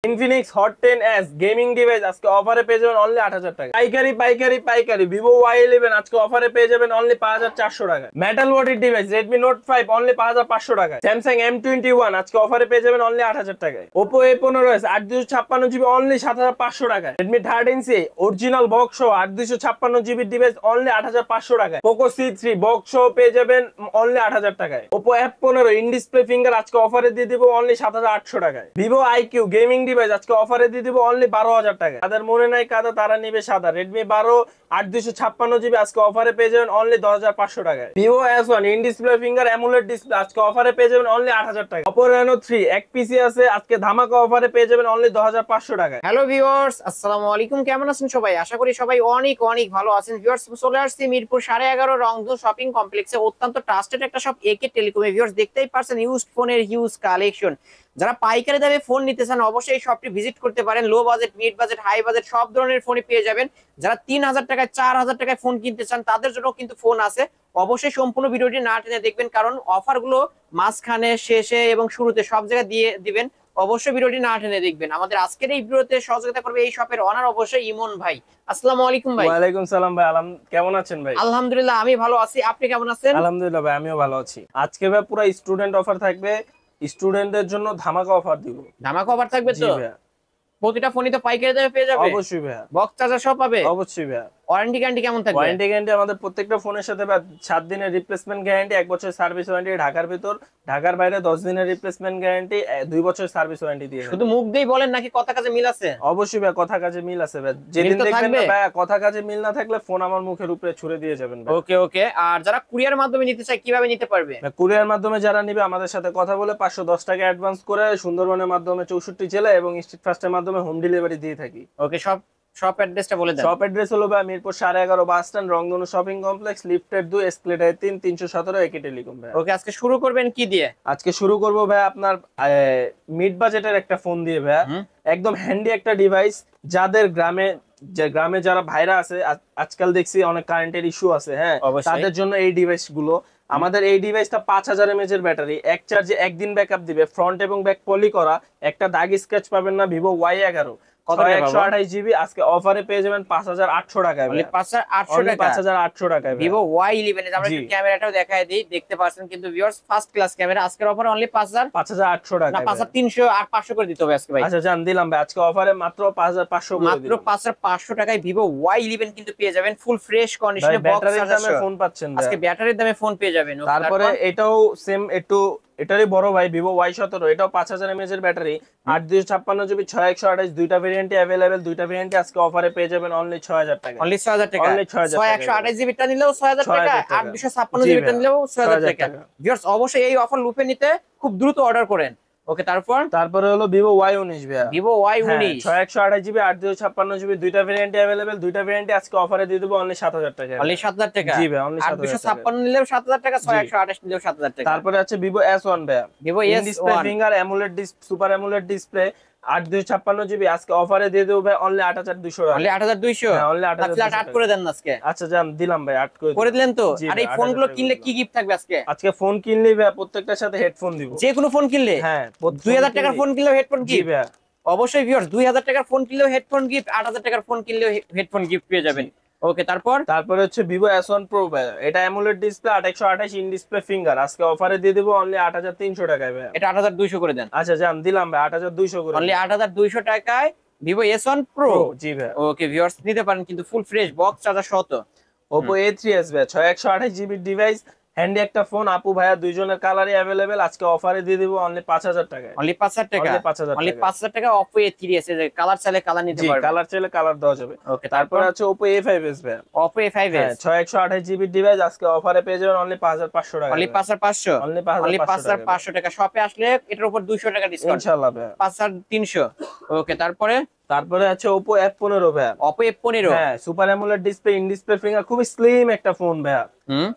Infinix Hot 10s gaming device আজকে অফারে পেয়ে যাবেন অনলি 8000 টাকা। পাইকারি Vivo Y11 আজকে অফারে পেয়ে যাবেন অনলি 5400 টাকা। মেটাল বডির ডিভাইস Redmi Note 5 অনলি 5500 টাকা। Samsung M21 আজকে অফারে পেয়ে যাবেন অনলি 8000 টাকায়। Oppo A15s 8256GB অনলি 7500 টাকায়। Redmi 13C অরিজিনাল বক্স সহ 8256GB ডিভাইস অনলি 8500 টাকায়। Poco C3 বক্স সহ পেয়ে যাবেন অনলি 8000 টাকায়। Oppo F15 in display finger আজকে অফারে দিয়ে দিব অনলি 7800 টাকায়। Vivo IQ গেমিং ডিভাইস আজকে অফারে দিয়ে দিব অনলি 12000 টাকা। তাদের মনে নাই কাদা তারা নিবে সাদা। Redmi 12 8256GB আজকে অফারে পেয়ে যাবেন অনলি 10500 টাকায়। Vivo S1 in display finger AMOLED display আজকে অফারে পেয়ে যাবেন অনলি 8000 টাকা। Oppo Reno 3 এক পিসি আছে আজকে ধামাকা অফারে পেয়ে যাবেন অনলি 10500 টাকায়। হ্যালো ভিউয়ার্স, আসসালামু আলাইকুম। কেমন আছেন সবাই? আশা করি সবাই অনেক অনেক ভালো আছেন। ভিউয়ার্স, চলে আসছি মিরপুর 11.5 রংধনু শপিং কমপ্লেক্সে অত্যন্ত ট্রাস্টেড একটা শপ AK টেলিকমে। ভিউয়ার্স, দেখতেই পারছেন ইউজড ফোনের হিউজ কালেকশন। যারা পাইকারি দামে ফোন নিতে চান অবশ্যই এই শপটি ভিজিট করতে পারেন। Low budget, mid budget, high budget সব ধরনের ফোনই পেয়ে যাবেন। যারা 3000 টাকায় 4000 টাকায় ফোন কিনতে চান তাদের জন্য কিন্তু ফোন আছে। অবশ্যই সম্পূর্ণ ভিডিওটি না টেনে দেখবেন, কারণ অফারগুলো মাঝখানে, শেষে এবং শুরুতে সব জায়গায় দিয়ে দিবেন। অবশ্যই ভিডিওটি না টেনে দেখবেন। আমাদের আজকের এই ভিডিওতে সহযোগিতা করবে এই শপের ওনার অবশ্যই ইমন ভাই। আসসালামু আলাইকুম ভাই। ওয়ালাইকুম সালাম ভাই। কেমন আছেন ভাই? আলহামদুলিল্লাহ আমি ভালো আছি, আপনি কেমন আছেন? আলহামদুলিল্লাহ ভাই, আমিও ভালো আছি। আজকে ভাই পুরো স্টুডেন্ট অফার থাকবে। স্টুডেন্টদের জন্য ধামাকা অফার দিব। ধামাকা অফার থাকবে তো? জি ভাই, প্রতিটা ফোনই তো পাইকারি দামে পেয়ে যাবে? অবশ্যই ভাই। বক্স চার্জার সব পাবে? অবশ্যই ভাই। ওয়ারেন্টি গ্যারান্টি কেমন থাকবে? ওয়ারেন্টি গ্যারান্টি আমাদের প্রত্যেকটা ফোনের সাথে 7 দিনের রিপ্লেসমেন্ট গ্যারান্টি, 1 বছর সার্ভিস ওয়ারেন্টি ঢাকার ভিতর, ঢাকার বাইরে 10 দিনের রিপ্লেসমেন্ট গ্যারান্টি, 2 বছর সার্ভিস ওয়ারেন্টি দিয়ে। শুধু মুখ দিয়েই বলেন নাকি কথা কাজে মিল আছে? অবশ্যই ভাই, কথা কাজে মিল আছে ভাই। যেদিন দেখবেন না ভাই কথা কাজে মিল না থাকলে ফোন আমার মুখের উপরে ছুড়ে দিয়ে যাবেন ভাই। ওকে ওকে। আর যারা কুরিয়ার মাধ্যমে নিতে চায় কিভাবে নিতে পারবে? কুরিয়ার মাধ্যমে যারা নিবে আমাদের সাথে কথা বলে 510 টাকা অ্যাডভান্স করে সুন্দরবনের মাধ্যমে 64 জেলা এবং স্ট্রিট ফাস্টের মাধ্যমে হোম ডেলিভারি দিয়ে থাকি। ওকে, শপ অ্যাড্রেসটা বলে দেন। শপ অ্যাড্রেস হলো ভাই মিরপুর 11.5 বাস স্ট্যান্ড, রংধনু শপিং কমপ্লেক্স, লিফটের 2, এসকেলেটর 3, 317 AK টেলিকম ভাই। ওকে, আজকে শুরু করবেন কি দিয়ে? আজকে শুরু করব ভাই আপনার মিড বাজেটের একটা ফোন দিয়ে ভাই। একদম হ্যান্ডি একটা ডিভাইস, যাদের গ্রামে যারা ভাইরা আছে, আজকাল দেখছি অনেক কারেন্টের ইস্যু আছে, হ্যাঁ, তাদের জন্য এই ডিভাইস গুলো। আমাদের এই ডিভাইসটা 5000 mAh এর ব্যাটারি, এক চার্জে একদিন ব্যাকআপ দিবে, ফ্রন্ট এবং ব্যাক পলি করা, একটা দাগ স্ক্র্যাচ পাবেন না। Vivo Y11 128GB আজকে অফারে পেয়ে যাবেন 5800 টাকায়। 5800 টাকায় Vivo Y11 এর আমরা একটু ক্যামেরাটাও দেখায় দেই, দেখতে পাচ্ছেন কিন্তু ভিউয়ার্স ফার্স্ট ক্লাস ক্যামেরা। আজকের অফার অনলি 5800 টাকা, না 5300 আর 500 করে দিতে হবে আজকে ভাই। আচ্ছা জান দিলাম ভাই, আজকে অফারে মাত্র 5500 করে দিলাম। মাত্র 5500 টাকায় Vivo Y11 কিন্তু পেয়ে যাবেন ফুল ফ্রেশ কন্ডিশনে, ব্যাটারির দামে ফোন পাচ্ছেন ভাই। আজকে ব্যাটারির দামে ফোন পেয়ে যাবেন। তারপরে এটাও সেম একটু এটারই বড় ভাই Vivo Y17, এটাও 5000 mAh এর ব্যাটারি, 8256GB 6128 দুইটা ভেরিয়েন্টে अवेलेबल। দুইটা ভেরিয়েন্টে আজকে অফারে পেয়ে যাবেন অনলি 6000 টাকা। অনলি 6000 টাকা। 6128GB টা নিলেও 6000 টাকা, 8256GB টা নিলেও 6000 টাকা। ভিউয়ার্স, অবশ্যই এই অফার লুপে নিতে খুব দ্রুত অর্ডার করেন। ওকে, তারপরে হলো Vivo Y19 ভাই। Vivo Y19 6128GB 8256GB দুইটা ভেরিয়েন্টে अवेलेबल। দুইটা ভেরিয়েন্টে আজকে অফারে দিয়ে দেব অনলি 7000 টাকা। অনলি 7000 টাকা? জি ভাই, অনলি 7000 টাকা। 8256 নিলেও 7000 টাকা, 6128 নিলেও 7000 টাকা। তারপরে আছে Vivo S1 ভাই। Vivo S1 display finger AMOLED super AMOLED display 8256GB আজকে অফারে দিয়ে দেব ভাই অনলি 8200 টাকা। অনলি 8200? হ্যাঁ, অনলি 8200 আচ্ছা, 8 করে দেন না আজকে। আচ্ছা জান দিলাম ভাই, 8 করে দিলেন তো? আর এই ফোনগুলো কিনলে কি গিফট থাকবে আজকে? আজকে ফোন কিনলেই ভাই প্রত্যেকটার সাথে হেডফোন দিব। যে কোনো ফোন কিনলে? হ্যাঁ, 2000 টাকার ফোন কিনলেও হেডফোন জি গিফট? ভাই অবশ্যই ভিউয়ার্স, 2000 টাকার ফোন কিনলেও হেডফোন গিফট, 8000 টাকার ফোন কিনলেও হেডফোন গিফট পেয়ে যাবেন। ওকে, তারপরে হচ্ছে Vivo S1 Pro ভাই। এটা AMOLED display 8128 in display finger আজকে অফারে দিয়ে দেব অনলি 8300 টাকায় ভাই। এটা 8200 করে দেন। আচ্ছা জান দিলাম ভাই 8200 করে। অনলি 8200 টাকায় Vivo S1 Pro। জি ভাই। ওকে ভিউয়ার্স, নিতে পারেন কিন্তু ফুল ফ্রেশ বক্স চার্জার সহ। তো Oppo A3s ভাই 6128GB ডিভাইস, হ্যান্ডি একটা ফোন, আপু ভাইয়া দুইজনের কালারই अवेलेबल আজকে অফারে দিয়ে দেব অনলি 5000 টাকায়। অনলি 5000 টাকা? অনলি 5000 টাকা Oppo A3s এর কালার চাইলে কালার নিতে পারবেন। জি, কালার চাইলে কালার দেওয়া যাবে। ওকে, তারপরে আছে Oppo A5s ভাই। Oppo A5s 6128GB ডিভাইস আজকে অফারে পেয়ে যাবেন অনলি 5500 টাকা। অনলি 5500? অনলি অনলি 5500 টাকা। শপে আসলে এটার উপর 200 টাকা ডিসকাউন্ট ইনশাআল্লাহ ভাই। 5300। ওকে, তারপরে আছে Oppo F15 ভাই। Oppo F15? হ্যাঁ, super AMOLED display, in display finger, খুবই স্লিম একটা ফোন ভাই।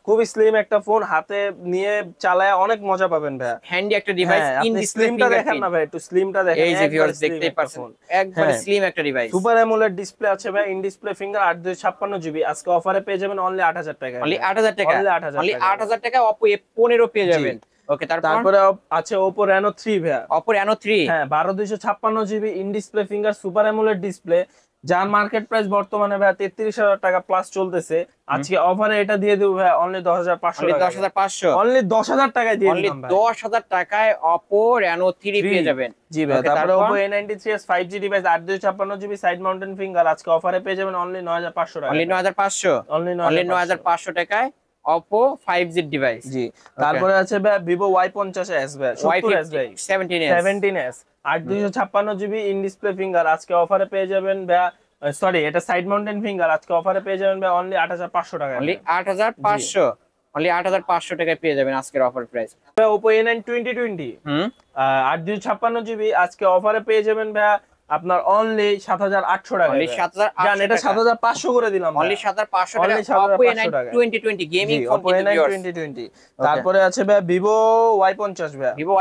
খুবই স্লিম একটা ফোন, হাতে নিয়ে চালায় অনেক মজা পাবেন ভাই। হ্যান্ডি একটা ডিভাইস, ইন ডিসপ্লে স্লিমটা দেখেন না ভাই, একটু স্লিমটা দেখেন। এই যে ভিউয়ার্স দেখতেই পাচ্ছেন একবার স্লিম একটা ডিভাইস। সুপার অ্যামোলেড ডিসপ্লে আছে ভাই, ইন ডিসপ্লে ফিঙ্গার 8256GB আজকে অফারে পেয়ে যাবেন অনলি 8000 টাকা। অনলি 8000 টাকা? অনলি 8000 টাকা Oppo F15 পেয়ে যাবেন। ওকে, তারপরে আছে Oppo Reno 3 ভাইয়া। Oppo Reno 3, হ্যাঁ 12 256 GB in display finger super AMOLED display, যার মার্কেট প্রাইস বর্তমানে ভাইয়া 33,000 টাকা প্লাস চলতেছে। আজকে অফারে এটা দিয়ে দেবো ভাইয়া অনলি 10,500 অনলি টাকা। 10,500, অনলি 10,000 টাকায় দিয়ে অনলি দিলাম ভাই। 10,000 টাকায় Oppo Reno 3 পেয়ে যাবেন। জি ভাই। Okay, তারপরে তারপর Oppo A93s 5G device 8 256 GB side mountain finger আজকে অফারে পেয়ে যাবেন অনলি 9,500 টাকা। অনলি 9,500, অনলি অনলি 9,500 9,500 টাকায় Oppo 5G ডিভাইস। জি। তারপরে আছে ভাই Vivo Y50s ভাই 70s ভাই 17s 17s 8 256 GB in display finger আজকে অফারে পেয়ে যাবেন ভাই। সরি, এটা সাইড মাউন্টেন ফিঙ্গার আজকে অফারে পেয়ে যাবেন ভাই অনলি 8,500 টাকা। অনলি 8,500, অনলি 8,500 টাকায় পেয়ে যাবেন আজকের offer price. Oppo A9 2020 8 256 GB আজকে অফারে পেয়ে যাবেন ভাই আপনার অনলি 7,800 টাকা। অনলি 7,800 জান এটা 7,500 করে দিলাম অনলি 7,500 টাকা। অনলি Oppo A9 7,500 টাকা 2020 গেমিং ফোন Oppo কিন্তু A9 viewers। 2020 তারপরে আছে ভাই Vivo Y50 ভাই Vivo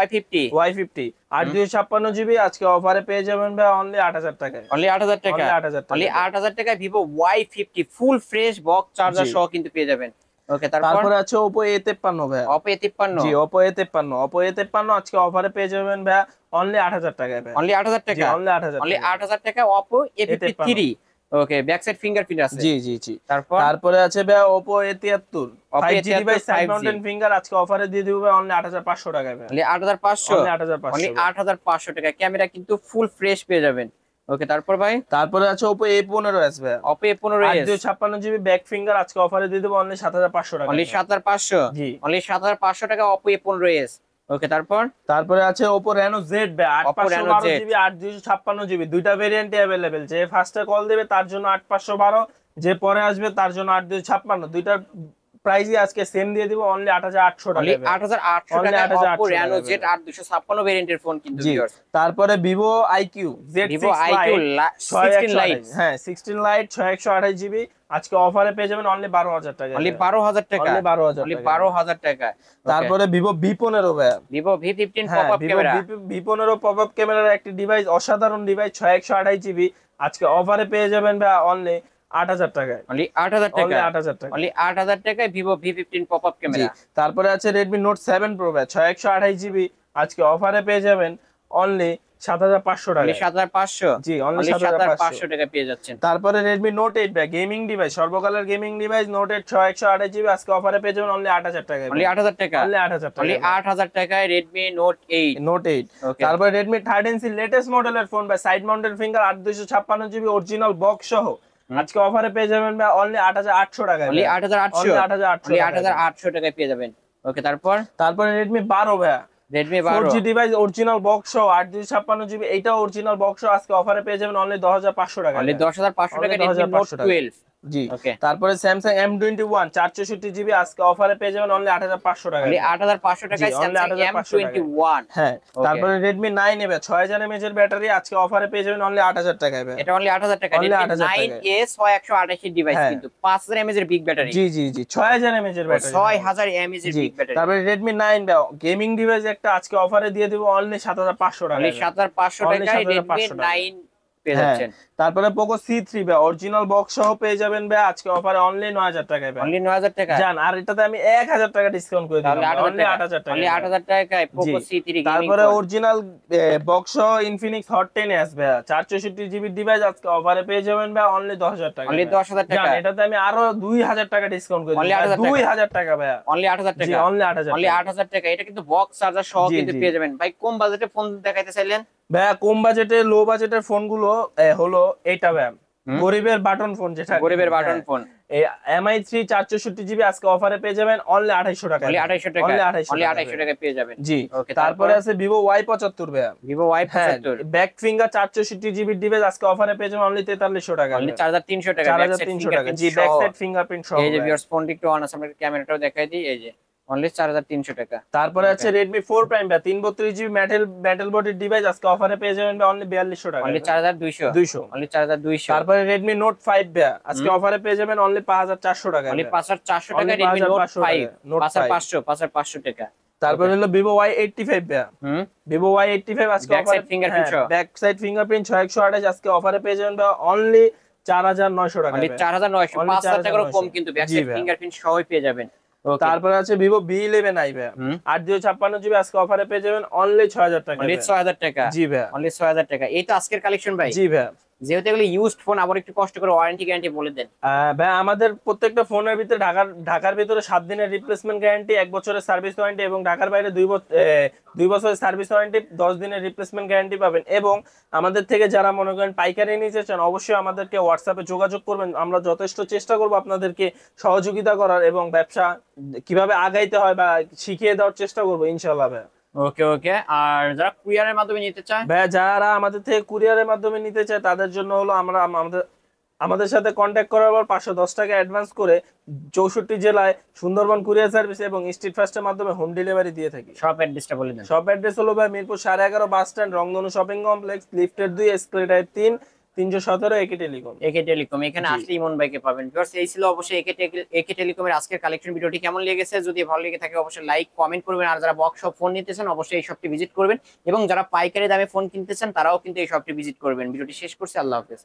Y50 8 256 জিবি আজকে অফারে পেয়ে যাবেন ভাই অনলি 8,000 টাকায়। অনলি 8,000 টাকা, অনলি 8,000 টাকা। অনলি 8,000 টাকায় Vivo Y50 full fresh box charger জি। সহ কিন্তু পেয়ে যাবেন। ওকে, তারপরে আছে Oppo A53 ভাই Oppo A53, জি Oppo A53 আজকে অফারে পেয়ে যাবেন ভাই অনলি 8,000 টাকায় ভাই। অনলি 8,000 টাকা, অনলি 8,000 অনলি 8,000 টাকা Oppo A53। ওকে, ব্যাক সাইড ফিঙ্গারপ্রিন্ট আছে। জি জি জি। তারপর তারপরে আছে ভাই Oppo A73 5G A73 device side 5G mountain finger আজকে অফারে দিয়ে দিব ভাই অনলি 8,500 টাকায় ভাই। অনলি 8,500, অনলি অনলি 8,500 8,500 টাকা। ক্যামেরা কিন্তু ফুল ফ্রেশ পেয়ে যাবেন। ওকে, তারপর ভাই তারপরে আছে Oppo A15s ভাই Oppo A15s 8 256 GB back finger আজকে অফারে দিয়ে দেব অনলি 7,500 টাকা। অনলি 7,500, জি। অনলি 7,500 টাকা Oppo A15s। ওকে, তারপরে আছে Oppo Reno Z ভাই Oppo Reno Z 8,512 GB 8 256 GB দুইটা ভেরিয়েন্টে अवेलेबल। যে ফার্স্টে কল দেবে তার জন্য 8,512, যে পরে আসবে তার জন্য 8,256, দুইটার প্রাইসই আজকে সেম দিয়ে দিব অনলি 8,800 টাকা। অনলি 8,800 অনলি টাকা 8,800 Oppo Reno টাকা Z 8,256 ভেরিয়েন্টের ফোন কিন্তু জি। viewers। তারপরে Vivo IQ Z6 Vivo IQ Lite 16 Lite, হ্যাঁ 16 লাইট 628 জিবি আজকে অফারে পেয়ে যাবেন অনলি 12,000 টাকা। অনলি 12,000 টাকা, অনলি 12,000 অনলি টাকা। 12,000 টাকা। তারপরে Vivo V15 ভাই Vivo V15 হ্যাঁ পপআপ ক্যামেরা V15 পপআপ ক্যামেরার একটি ডিভাইস, অসাধারণ ডিভাইস 628 জিবি আজকে অফারে পেয়ে যাবেন ভাই অনলি 8,000 টাকায়। অনলি 8,000 টাকা, অনলি 8,000 টাকা। অনলি 8,000 টাকায় Vivo V15 পপআপ জি। ক্যামেরা। তারপরে আছে Redmi Note 7 Pro ভাই 628 জিবি আজকে অফারে পেয়ে যাবেন অনলি 7,500 অনলি টাকায়। 7,500, জি অনলি অনলি 7,500 7,500 টাকা পেয়ে যাচ্ছেন। তারপরে Redmi Note 8 ভাই গেমিং ডিভাইস, সর্বকালের গেমিং ডিভাইস Note 8 628 জিবি আজকে অফারে পেয়ে যাবেন অনলি 8,000 টাকায়। অনলি 8,000 টাকা, অনলি 8,000 অনলি টাকা। 8,000 টাকায় Redmi Note 8। Note 8 ওকে, তারপরে Redmi 13C লেটেস্ট মডেলের ফোন ভাই side mountain finger 8 256 GB original box সহ আজকে অফারে পেয়ে যাবেন ভাই অনলি 8,800 টাকায়। অনলি 8,800, অনলি 8,800 অনলি 8,800 টাকায় পেয়ে যাবেন। ওকে, তারপরে Redmi 12 ভাই Redmi 4G 12 device original box সহ 8 256 জিবি এইটা অরিজিনাল বক্স সহ আজকে অফারে পেয়ে যাবেন অনলি 10,500 টাকা। অনলি 10,500 টাকা Only Redmi Note 10,500 টাকা। 12। জি। ওকে, তারপরে Samsung M21 464 জিবি আজকে অফারে পেয়ে যাবেন অনলি 8,500 টাকা। অনলি 8,500 টাকায় জি, only Samsung 8,500 M21। হ্যাঁ। Okay. তারপরে Redmi 9 নেবে 6000 mAh এর ব্যাটারি আজকে অফারে পেয়ে যাবেন অনলি 8,000 টাকায় ভাই। এটা অনলি 8,000 টাকা। Only Redmi 8,000 টাকায়। 9A 6128 এর ডিভাইস হ্যাঁ। কিন্তু 5000 mAh এর বিগ ব্যাটারি। জি জি জি 6000 mAh এর ব্যাটারি। 6000 mAh এর জি। Big battery. তারপরে Redmi 9 ভাই গেমিং ডিভাইস একটা আজকে অফারে দিয়ে দেব অনলি 7,500 টাকা। অনলি 7,500 Only টাকায় Redmi 7,500 টাকা। 9 পেয়ে হ্যাঁ। যাচ্ছেন। তারপরে Poco C3 ভাই অরিজিনাল বক্স সহ পেয়ে যাবেন ভাই আজকে অফারে অনলি 9,000 টাকায় ভাই। অনলি 9,000 টাকা। জান আর এটাতে আমি 1,000 টাকা ডিসকাউন্ট করে তাহলে দিলাম 8,000 অনলি টাকা। 8,000 টাকা। অনলি 8,000 টাকায় Poco জি। C3 গেমিং তারপরে ফোন। অরিজিনাল বক্স সহ Infinix Hot 10s ভাই 464 জিবি ডিভাইস আজকে অফারে পেয়ে যাবেন ভাই অনলি 10,000 টাকা। অনলি 10,000 টাকা। জান এটাতে আমি আরো 2,000 টাকা ডিসকাউন্ট করে Only দিলাম 8,000 টাকা। 2,000 টাকা ভাই। অনলি 8,000 জি টাকা। অনলি 8,000 অনলি টাকা। 8,000 টাকা। এটা কিন্তু বক্স চার্জার সহ জি, কিন্তু জি। পেয়ে যাবেন। ভাই কোন বাজেটে ফোন দেখাইতে চাইলেন? ভাই কম বাজেটে লো বাজেটের ফোনগুলো হলো এইটা ভাই গরিবের বাটন ফোন, যেটা গরিবের বাটন ফোন। এই MI3 464 জিবি আজকে অফারে পেয়ে যাবেন অনলি 2,500 টাকা। অনলি 2,500 টাকা। অনলি 2,500 অনলি টাকা। 2,500 টাকা পেয়ে যাবেন। জি। ওকে, তারপরে আছে Vivo Y75 ভাই Vivo Y75 back finger 464 GB device আজকে অফারে পেয়ে যাবেন অনলি 4,300 টাকা। অনলি 4,300 টাকা। ব্যাক সাইড 4,300 টাকা। ফিঙ্গারপ্রিন্ট জি ব্যাক সহ। সাইড ফিঙ্গারপ্রিন্ট সহ। এই যে ভাই। ভিউয়ার্স ফোনটি একটু অন আছে, আমরা ক্যামেরাটাও দেখাই দিই। এই যে অনলি 4,300 টাকা। তারপরে আছে Redmi 4 Prime ভাই 332 জিবি মেটাল বডির ডিভাইস আজকে অফারে পেয়ে যাবেন ভাই অনলি 4,200 টাকা। অনলি 4,200। 200। অনলি 4,200। তারপরে Redmi Note 5 ভাই আজকে অফারে পেয়ে যাবেন অনলি 5,400 টাকা। অনলি 5,400 টাকা Only Redmi Note 5,500 5। টাকা। Note 5,500 টাকা। তারপরে হলো Vivo Y85 ভাই Vivo Y85 আজকে Back side fingerprint সহ। ব্যাক সাইড ফিঙ্গারপ্রিন্ট 628 আজকে অফারে পেয়ে যাবেন ভাই অনলি 4,900 টাকা। অনলি 4,900। Only 5,000 টাকারও কম 4,900 কিন্তু ব্যাক জি সাইড ভাই। ফিঙ্গারপ্রিন্ট সহই পেয়ে যাবেন। Okay. তারপরে আছে ভিভো V11i ভাইয়া, 8 GB 56 GB আজকে অফারে পেয়ে যাবেন অনলি 6000 টাকা। অনলি 6000 টাকা। জি ভাইয়া, অনলি 6000 টাকা। এই তো আজকের কালেকশন ভাই। জি ভাইয়া। যেহেতু এগুলো ইউজড ফোন, আবার একটু কষ্ট করে ওয়ারেন্টি গ্যারান্টি বলে দেন। ভাই আমাদের প্রত্যেকটা ফোনের ভিতরে ঢাকার ভিতরে 7 দিনের রিপ্লেসমেন্ট গ্যারান্টি, 1 বছরের সার্ভিস ওয়ারেন্টি এবং ঢাকার বাইরে 2 বছরের সার্ভিস ওয়ারেন্টি, 10 দিনের রিপ্লেসমেন্ট গ্যারান্টি পাবেন। এবং আমাদের থেকে যারা মনে করেন পাইকারি নিতে চান অবশ্যই আমাদেরকে হোয়াটসঅ্যাপে যোগাযোগ করবেন, আমরা যথেষ্ট চেষ্টা করব আপনাদেরকে সহযোগিতা করার এবং ব্যবসা কিভাবে আগাইতে হয় বা শিখিয়ে দেওয়ার চেষ্টা করবো ইনশাআল্লাহ ভাই। ওকে ওকে। আর যারা কুরিয়ারের মাধ্যমে নিতে চায়, ভাইয়া যারা আমাদের থেকে কুরিয়ারের মাধ্যমে নিতে চায় তাদের জন্য হলো আমরা আমাদের সাথে কন্ট্যাক্ট করার পর 510 টাকা অ্যাডভান্স করে 64 জেলায় সুন্দরবন কুরিয়ার সার্ভিস এবং স্ট্রিট ফাস্টের মাধ্যমে হোম ডেলিভারি দিয়ে থাকি। শপ অ্যাড্রেসটা বলে দেন। শপ অ্যাড্রেস হলো ভাই মিরপুর 11.5 বাস স্ট্যান্ড, রংধনু শপিং কমপ্লেক্স, লিফটের 2, এসকেলেটর 3, 317 একে টেলিকম। একে টেলিকম, এখানে আসলে ইমন ভাইকে পাবেন। ভিউয়ার্স এই ছিল অবশ্যই একে টেলিকমের আজকের কালেকশন। ভিডিওটি কেমন লেগেছে, যদি ভালো লেগে থাকে অবশ্যই লাইক কমেন্ট করবেন। আর যারা বক্স শপ ফোন নিতেছেন অবশ্যই এই শপটি ভিজিট করবেন, এবং যারা পাইকারি দামে ফোন কিনতেছেন তারাও কিন্তু এই শপটি ভিজিট করবেন। ভিডিওটি শেষ করছি, আল্লাহ হাফেজ।